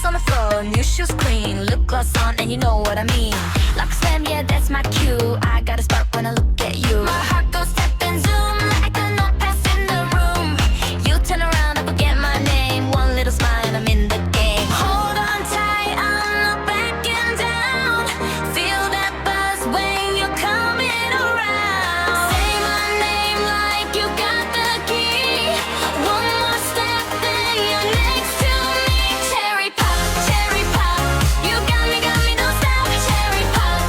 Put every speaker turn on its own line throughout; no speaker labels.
on the floor, new shoes clean, lip gloss on, and you know what I mean. Lock slam, yeah, that's my cue. I got a spark when I look at you. My heart goes tap and zoom like the notepads in the room. You turn around, I forget my name. One little smile and I'm in the game. Hold on tight, I'm not backing down. Feel that buzz when you're coming around. Say my name like you got the key. One more step, then you're next to me. Cherry pop, you got me, don't stop. Cherry pop,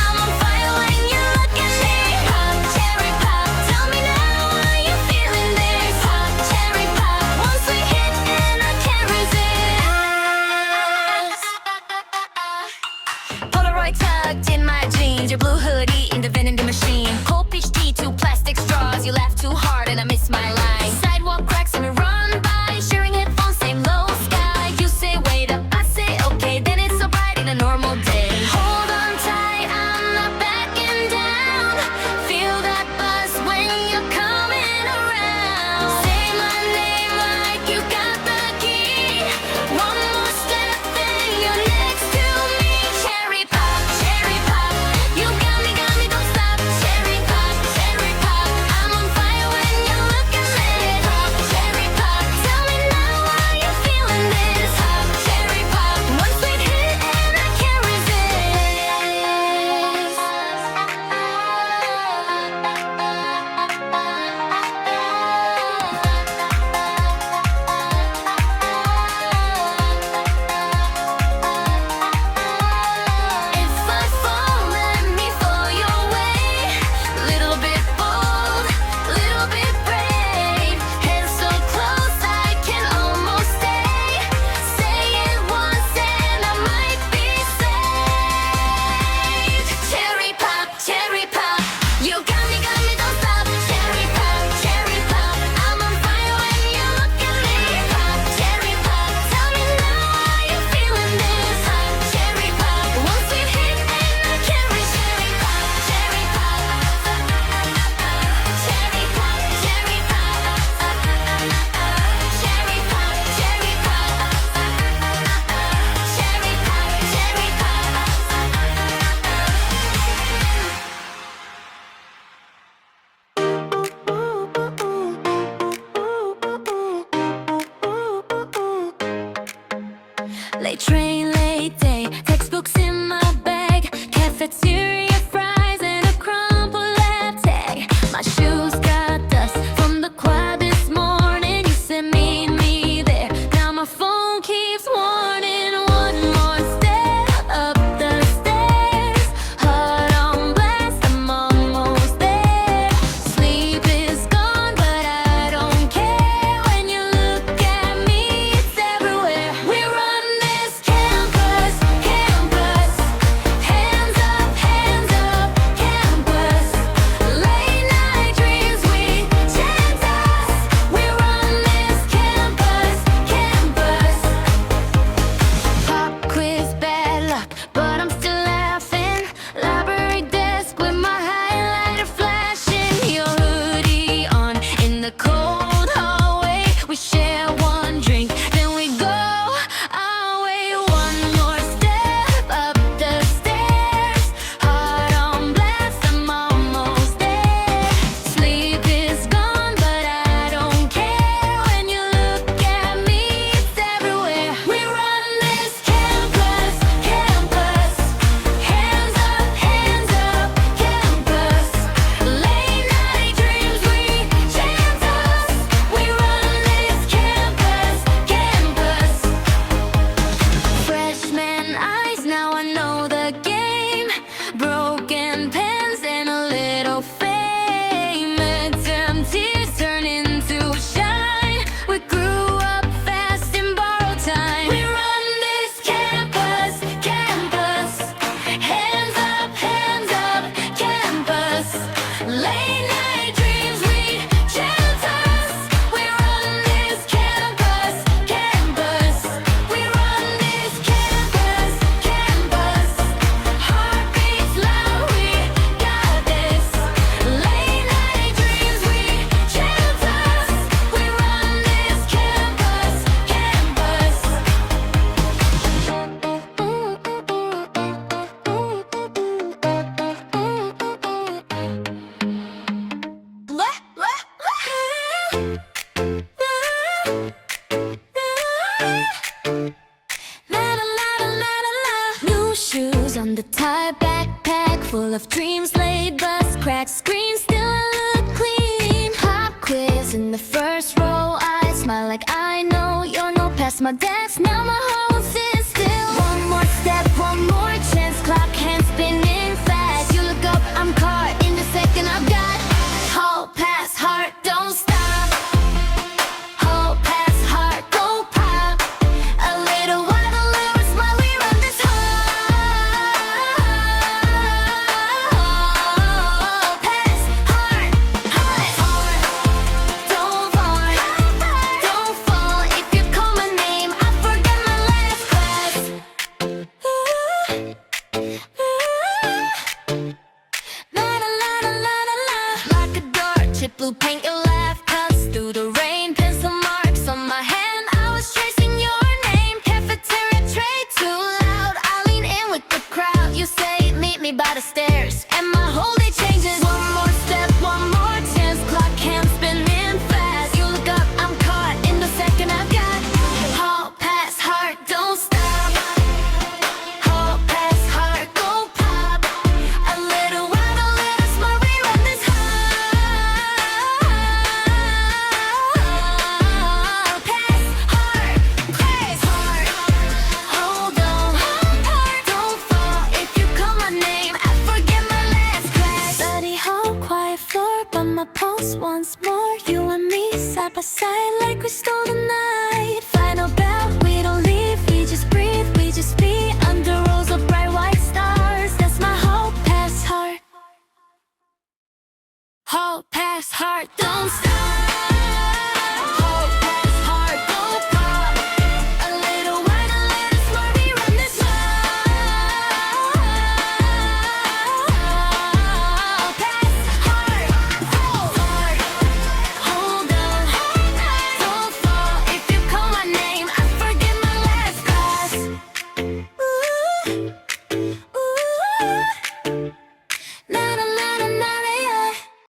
I'm on fire when you look at me. Pop, cherry pop, tell me now how you feeling this. Pop, cherry pop, once we hit and I can't resist. Polaroid tucked in my jeans, your blue hoodie in the vending machine. Cold peach tea, two plastic straws. You laugh too hard and I miss my line. Sidewalk cracks and we run by, sharing headphones, same low sky. You say wait up, I say okay, then it's so bright in a normal day. Hold on tight, I'm not backing down. Feel that buzz when you're coming around. Say my name like you got the key. One more step, then you're next to me. Cherry pop, you got me, don't stop. Cherry pop, I'm on fire when you look at me. Pop, cherry pop, tell me now how you feeling this. Pop, cherry pop, one sweet hit and I can't If I fall, let me fall your way. Little bit bold, little bit brave. Hands so close I can almost stay. Say it once and I might be saved. Cherry pop, you got me, don't stop. Cherry pop, I'm on fire when you look at me. Pop, cherry pop, tell me now how you feeling this. Pop, cherry pop, once we hit and I can't reach. Cherry pop, cherry pop, cherry pop, cherry pop, cherry pop, cherry pop, cherry pop. Late train, late day, textbooks in my bag, cafeteria fries and a crumpled lab tag. My shoes got dust from the choir this morning. You said meet me there. Now my phone keeps warning. One more step up the stairs. Heart on blast, I'm almost there. Sleep is gone, but I don't care. When you look at me, it's everywhere. We run this campus, hands up, campus. Late night dreams, we chant us. We run this campus. Pop quiz, bad luck, but I'm still laughing. Library desk with my highlighter flashing. Your hoodie on in the cold hallway. We share one drink, then we go our way. One more step up the stairs. Heart on blast, I'm almost there. Sleep is gone, but I don't care. When you look at me, it's everywhere. We run this campus, hands up, campus. Late night dreams, we chant us. We run this campus. Freshmen eyes, now I know the game. Broken pens and a little fame. Cherry pop, cherry pop, cherry pop. Late night dreams, we chant us. We run this campus. Late night dreams, we chant us. We run this campus. Cherry pop, cherry pop, cherry pop. Late night dreams, we chant us. We run this campus. Freshman eyes, now I know the game. Broken pens and a little fame. Midterm tears turn into shine. We grew up fast in borrowed time. We run this campus. Hands up, campus. Late night dreams, we chant us. We run this campus. We run this campus. Heartbeats loud, we got this. Late night dreams, we chant us. We run this campus. my dance, now my heart won't sit still. One more step, one more chance, clock hands spinning fast. You look up, I'm caught in the second I've got. Hall pass, heart, don't stop. Hall pass, heart, go pop. A little while, a little smile, we run this hall pass, heart, heart, don't fall, don't fall. If you call my name, I forget my last class. La la la la la la la. Lock a door, chip blue paint, your laugh cuts through the rain. Pencil marks on my hand, I was tracing your name. Cafeteria tray too loud, I lean in with the crowd. You say meet me by the stairs, and my whole day changes. One more step, one more chance, clock hands spinning fast. You look up, I'm caught in the second I've got. Hall pass, heart, don't stop. Hall pass, heart, go pop. A little while, a little smile, we run this hall pass, heart, hold on, don't fall. If you call my name, I forget my last class. Study hall, quiet floor, but my pulse once more. You and me side by side like we stole the night. Final bell, we don't leave, we just breathe, we just be under rows of bright white stars. That's my hall pass, heart. Hall pass, heart, don't stop.